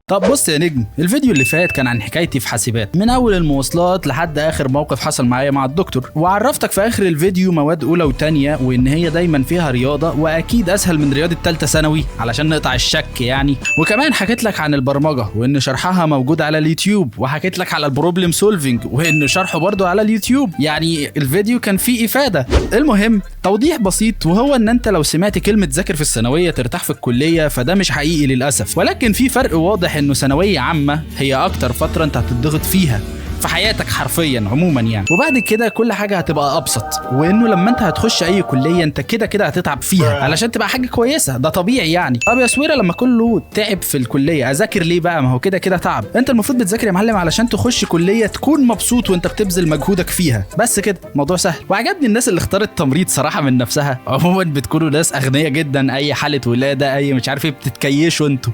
طب بص يا نجم، الفيديو اللي فات كان عن حكايتي في حاسبات من اول المواصلات لحد اخر موقف حصل معايا مع الدكتور، وعرفتك في اخر الفيديو مواد اولى وتانية وان هي دايما فيها رياضه واكيد اسهل من رياضه ثالثه ثانوي علشان نقطع الشك يعني. وكمان حكيت لك عن البرمجه وان شرحها موجود على اليوتيوب، وحكيت لك على البروبلم سولفينج وان شرحه برضه على اليوتيوب، يعني الفيديو كان فيه افاده. المهم توضيح بسيط، وهو ان انت لو سمعت كلمه ذاكر في الثانويه ترتاح في الكليه فده مش حقيقي للاسف، ولكن في فرق واضح انه ثانويه عامه هي اكتر فتره انت هتضغط فيها في حياتك حرفيا عموما يعني، وبعد كده كل حاجه هتبقى ابسط، وانه لما انت هتخش اي كليه انت كده هتتعب فيها علشان تبقى حاجه كويسه، ده طبيعي يعني. طب يا سويره لما كله تعب في الكليه اذاكر ليه بقى؟ ما هو كده تعب. انت المفروض بتذاكر يا معلم علشان تخش كليه تكون مبسوط وانت بتبذل مجهودك فيها، بس كده موضوع سهل. وعجبني الناس اللي اختارت تمريض صراحه من نفسها، عموما بتكونوا ناس اغنياء جدا، اي حاله ولاده اي مش عارف ايه بتتكيشوا انتوا،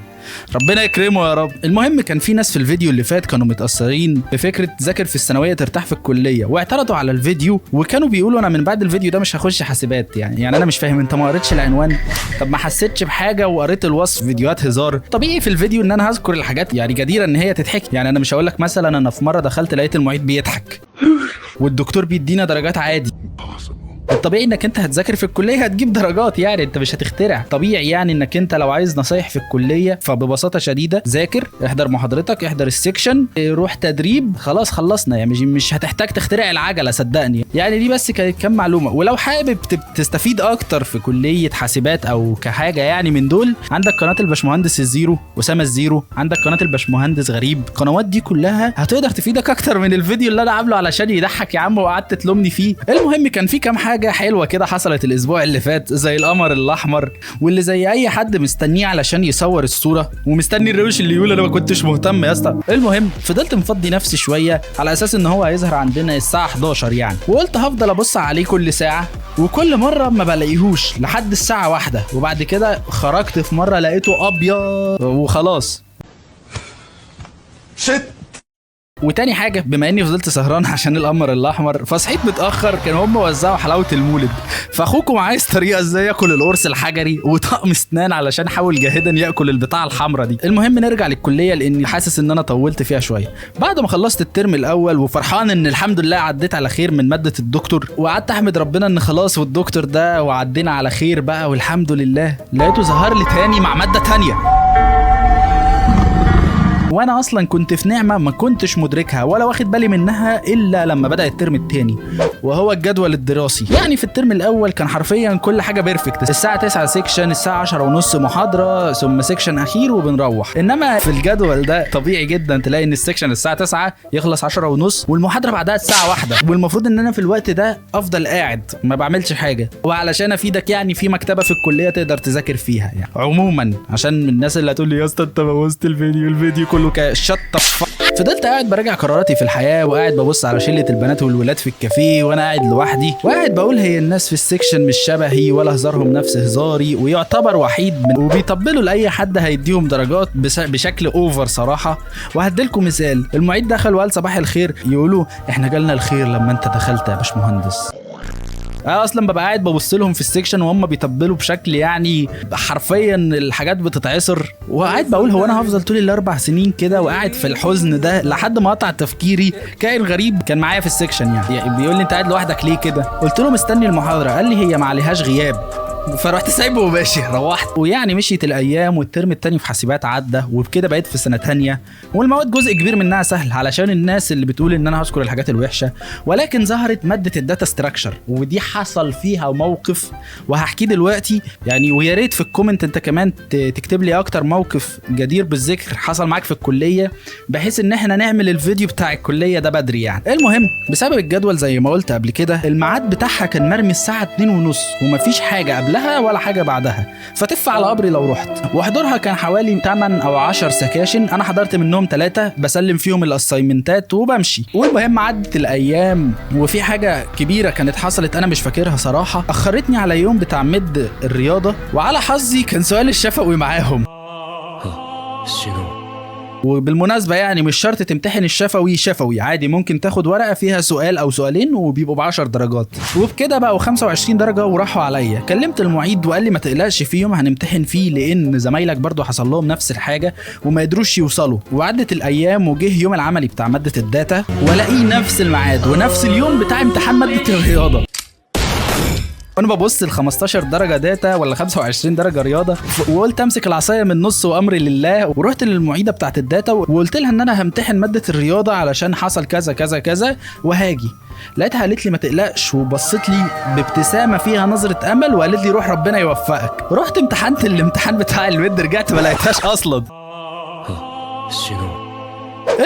ربنا يكرمه يا رب. المهم كان في ناس في الفيديو اللي فات كانوا متأثرين بفكرة ذاكر في الثانوية ترتاح في الكلية، واعترضوا على الفيديو وكانوا بيقولوا انا من بعد الفيديو ده مش هخش حاسبات. يعني انا مش فاهم، انت ما قريتش العنوان؟ طب ما حسيتش بحاجة وقريت الوصف فيديوهات هزار؟ طبيعي في الفيديو ان انا هذكر الحاجات يعني جديرة ان هي تتحكي، يعني انا مش هقول لك مثلا انا في مرة دخلت لقيت المعيد بيضحك والدكتور بيدينا درجات عادي. الطبيعي انك انت هتذاكر في الكليه هتجيب درجات، يعني انت مش هتخترع. طبيعي يعني انك انت لو عايز نصايح في الكليه فببساطه شديده ذاكر، احضر محاضرتك، احضر السكشن، روح تدريب، خلاص خلصنا يعني. مش هتحتاج تخترع العجله صدقني يعني. دي بس كانت كام معلومه. ولو حابب تستفيد اكتر في كليه حاسبات او كحاجه يعني من دول، عندك قناه الباشمهندس الزيرو، اسامه الزيرو، عندك قناه الباشمهندس غريب. القنوات دي كلها هتقدر تفيدك اكتر من الفيديو اللي انا عامله علشان يضحك يا عم وقعدت تلومني فيه. المهم كان في كام حاجه حلوه كده حصلت الاسبوع اللي فات، زي القمر الاحمر واللي زي اي حد مستنيه علشان يصور الصوره، ومستني الروش اللي يقول انا ما كنتش مهتم يا اسطى. المهم فضلت مفضي نفسي شويه على اساس ان هو هيظهر عندنا الساعه 11 يعني، وقلت هفضل ابص عليه كل ساعه، وكل مره ما بلاقيهوش لحد الساعه 1، وبعد كده خرجت في مره لقيته ابيض وخلاص. وتاني حاجة، بما اني فضلت سهران عشان القمر الاحمر فصحيت متأخر، كانوا هم وزعوا حلاوة المولد، فاخوكم عايز طريقة ازاي ياكل القرص الحجري وطقم اسنان علشان حاول جاهدا ياكل البتاعة الحمراء دي. المهم نرجع للكلية لاني حاسس ان انا طولت فيها شوية. بعد ما خلصت الترم الاول وفرحان ان الحمد لله عديت على خير من مادة الدكتور، وقعدت احمد ربنا ان خلاص والدكتور ده وعدينا على خير بقى والحمد لله، لقيته ظهر لي تاني مع مادة تانية، وانا اصلا كنت في نعمه ما كنتش مدركها ولا واخد بالي منها الا لما بدا الترم الثاني، وهو الجدول الدراسي. يعني في الترم الاول كان حرفيا كل حاجه بيرفكت، الساعه 9 سيكشن، الساعه 10:30 محاضره، ثم سيكشن اخير وبنروح. انما في الجدول ده طبيعي جدا تلاقي ان السيكشن الساعه 9 يخلص 10:30 والمحاضره بعدها الساعه 1، والمفروض ان انا في الوقت ده افضل قاعد ما بعملش حاجه. وعلشان افيدك يعني في مكتبه في الكليه تقدر تذاكر فيها يعني عموما، عشان من الناس اللي هتقول لي يا اسطى انت بوظت الفيديو كله فضلت قاعد براجع قراراتي في الحياه، وقاعد ببص على شله البنات والولاد في الكافيه وانا قاعد لوحدي، وقاعد بقول هي الناس في السكشن مش شبهي ولا هزارهم نفس هزاري، ويعتبر وحيد وبيطبلوا لاي حد هيديهم درجات بشكل اوفر صراحه. وهديلكم مثال، المعيد دخل وقال صباح الخير، يقولوا احنا جالنا الخير لما انت دخلت يا باشمهندس. انا اصلا ببقى قاعد ببص لهم في السكشن وهم بيطبلوا بشكل يعني حرفيا الحاجات بتتعصر، وقاعد بقول هو انا هفضل طول ال4 سنين كده وقاعد في الحزن ده؟ لحد ما قطع تفكيري كائن غريب كان معايا في السكشن يعني بيقول لي انت قاعد لوحدك ليه كده؟ قلت له مستني المحاضره. قال لي هي ما عليهاش غياب، فرحت سايبه وماشي روحت. ويعني مشيت الايام والترم التاني في حاسبات عدى، وبكده بقيت في سنه تانية، والمواد جزء كبير منها سهل علشان الناس اللي بتقول ان انا هذكر الحاجات الوحشه، ولكن ظهرت ماده الداتا ستراكشر ودي حصل فيها موقف وهحكيه دلوقتي يعني. ويا ريت في الكومنت انت كمان تكتب لي اكتر موقف جدير بالذكر حصل معاك في الكليه، بحيث ان احنا نعمل الفيديو بتاع الكليه ده بدري يعني. المهم بسبب الجدول زي ما قلت قبل كده الميعاد بتاعها كان مرمي الساعه 2:30 ومفيش حاجه قبل ولا حاجه بعدها، فتف على قبري لو رحت. وحضورها كان حوالي 8 أو 10 سكاشن، انا حضرت منهم 3 بسلم فيهم الاسايمنتات وبمشي. والمهم عدت الايام وفي حاجه كبيره كانت حصلت انا مش فاكرها صراحه، اخرتني على يوم بتاع مد الرياضه، وعلى حظي كان سؤال الشفوي معاهم. وبالمناسبه يعني مش شرط تمتحن الشفوي شفوي، عادي ممكن تاخد ورقه فيها سؤال او سؤالين وبيبقوا ب10 درجات. وبكده بقوا 25 درجه وراحوا عليا. كلمت المعيد وقال لي ما تقلقش فيهم، هنمتحن فيه لان زمايلك برضو حصل لهم نفس الحاجه وما قدروش يوصلوا. وعدت الايام وجه يوم العملي بتاع ماده الداتا والاقيه نفس الميعاد ونفس اليوم بتاع امتحان ماده الرياضه. وانا ببص ال 15 درجه داتا ولا 25 درجه رياضه، وقلت امسك العصايه من النص وامري لله، ورحت للمعيده بتاعه الداتا وقلت لها ان انا همتحن ماده الرياضه علشان حصل كذا كذا كذا وهاجي. لقيتها قالت لي ما تقلقش، وبصت لي بابتسامه فيها نظره امل وقالت لي روح ربنا يوفقك. رحت امتحنت الامتحان بتاع الميد، رجعت ما لقيتهاش اصلا.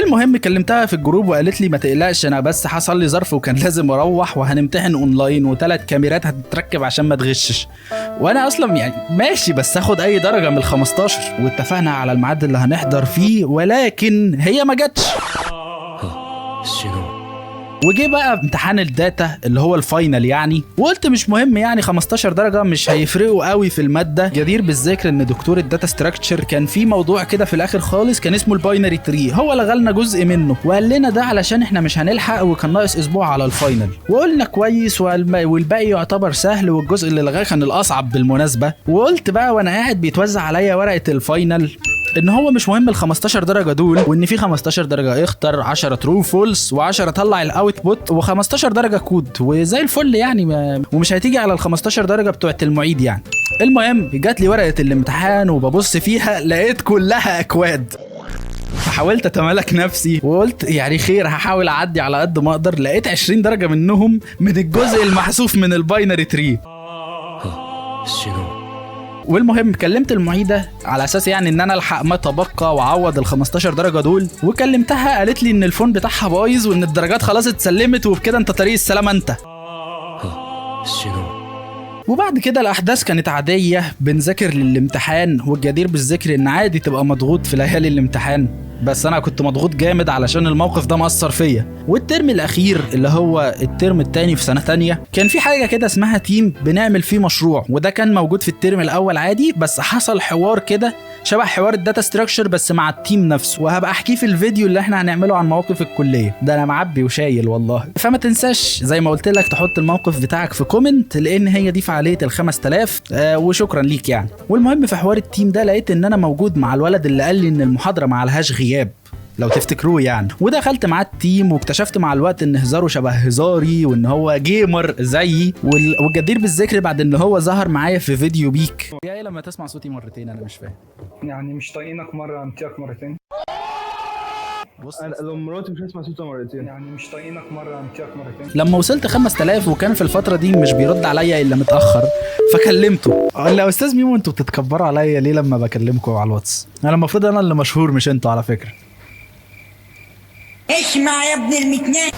المهم كلمتها في الجروب وقالت لي ما تقلقش، انا بس حصل لي ظرف وكان لازم اروح وهنمتحن اونلاين و3 كاميرات هتتركب عشان ما تغشش. وانا اصلا يعني ماشي بس اخد اي درجه من ال15. واتفقنا على الميعاد اللي هنحضر فيه، ولكن هي ما جاتش. وجي بقى امتحان الداتا اللي هو الفاينل يعني، وقلت مش مهم يعني 15 درجه مش هيفرقوا قوي في الماده. جدير بالذكر ان دكتور الداتا ستراكشر كان في موضوع كده في الاخر خالص كان اسمه الباينري تري، هو لغى لنا جزء منه وقال لنا ده علشان احنا مش هنلحق وكان ناقص اسبوع على الفاينل. وقلنا كويس والباقي يعتبر سهل، والجزء اللي لغاه كان الاصعب بالمناسبه. وقلت بقى وانا قاعد بيتوزع عليا ورقه الفاينل ان هو مش مهم ال15 درجه دول، وان في 15 درجه اختر 10 ترو فولس و10 طلع الاوتبوت و15 درجه كود وزي الفل يعني ومش هتيجي على ال15 درجه بتوعه المعيد يعني. المهم جات لي ورقه الامتحان وببص فيها لقيت كلها اكواد. فحاولت اتمالك نفسي وقلت يعني خير هحاول اعدي على قد ما اقدر. لقيت 20 درجه منهم من الجزء المحذوف من الباينري تري. والمهم كلمت المعيده على اساس يعني ان انا الحق ما تبقى واعوض ال15 درجه دول، وكلمتها قالت لي ان الفون بتاعها بايظ وان الدرجات خلاص اتسلمت وبكده انت طريق السلامه انت. وبعد كده الاحداث كانت عاديه، بنذاكر للامتحان، والجدير بالذكر ان عادي تبقى مضغوط في ليالي الامتحان، بس انا كنت مضغوط جامد علشان الموقف ده مأثر فيا. والترم الاخير اللي هو الترم الثاني في سنه ثانيه كان في حاجه كده اسمها تيم بنعمل فيه مشروع، وده كان موجود في الترم الاول عادي، بس حصل حوار كده شبه حوار الداتا ستراكشر بس مع التيم نفسه، وهبقى احكيه في الفيديو اللي احنا هنعمله عن مواقف الكليه. ده انا معبي وشايل والله. فما تنساش زي ما قلت لك تحط الموقف بتاعك في كومنت، لان هي دي فعاليه ال5000 وشكرا ليك يعني. والمهم في حوار التيم ده لقيت ان انا موجود مع الولد اللي قال لي ان المحاضره ما عليهاش غياب لو تفتكروه يعني، ودخلت معاه التيم واكتشفت مع الوقت ان هزاره شبه هزاري وان هو جيمر زيي. والجدير بالذكر بعد ان هو ظهر معايا في فيديو بيك. يا ايه لما تسمع صوتي مرتين انا مش فاهم يعني مش طايقينك مره امتياك مرتين. بص لو مراتي مش هتسمع صوتها مرتين يعني مش طايقينك مره امتياك مرتين. لما وصلت 5000 وكان في الفتره دي مش بيرد عليا الا متاخر، فكلمته قال لي يا استاذ ميمو انتوا بتتكبروا عليا ليه لما بكلمكم على الواتس؟ انا المفروض انا اللي مشهور مش انتوا على فكره. اسمع يا ابن المتنان.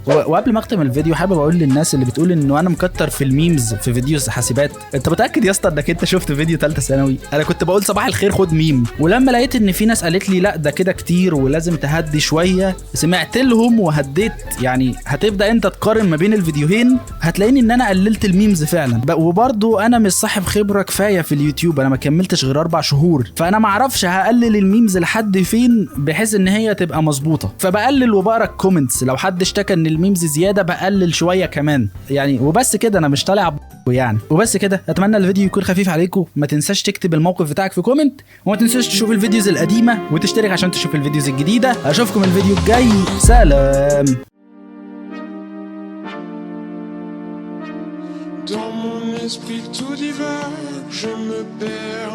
وقبل ما اختم الفيديو حابب اقول للناس اللي بتقول انه انا مكتر في الميمز في فيديوز حاسبات، انت متاكد يا اسطى انك انت شفت فيديو ثالثه ثانوي؟ انا كنت بقول صباح الخير خد ميم، ولما لقيت ان في ناس قالت لي لا ده كده كتير ولازم تهدي شويه، سمعت لهم وهديت. يعني هتبدا انت تقارن ما بين الفيديوهين هتلاقيني ان انا قللت الميمز فعلا. وبرضو انا مش صاحب خبره كفايه في اليوتيوب، انا ما كملتش غير 4 شهور، فانا ما اعرفش هقلل الميمز لحد فين بحيث ان هي تبقى مظبوطه. فبقلل وبقرا الكومنتس، لو حد اشتكى ان الميمز زياده بقلل شويه كمان يعني. وبس كده انا مش طالع يعني. وبس كده اتمنى الفيديو يكون خفيف عليكم. ما تنساش تكتب الموقف بتاعك في كومنت، وما تنساش تشوف الفيديوز القديمه وتشترك عشان تشوف الفيديوز الجديده. اشوفكم الفيديو الجاي، سلام. Dans mon esprit tout divague, je me perds.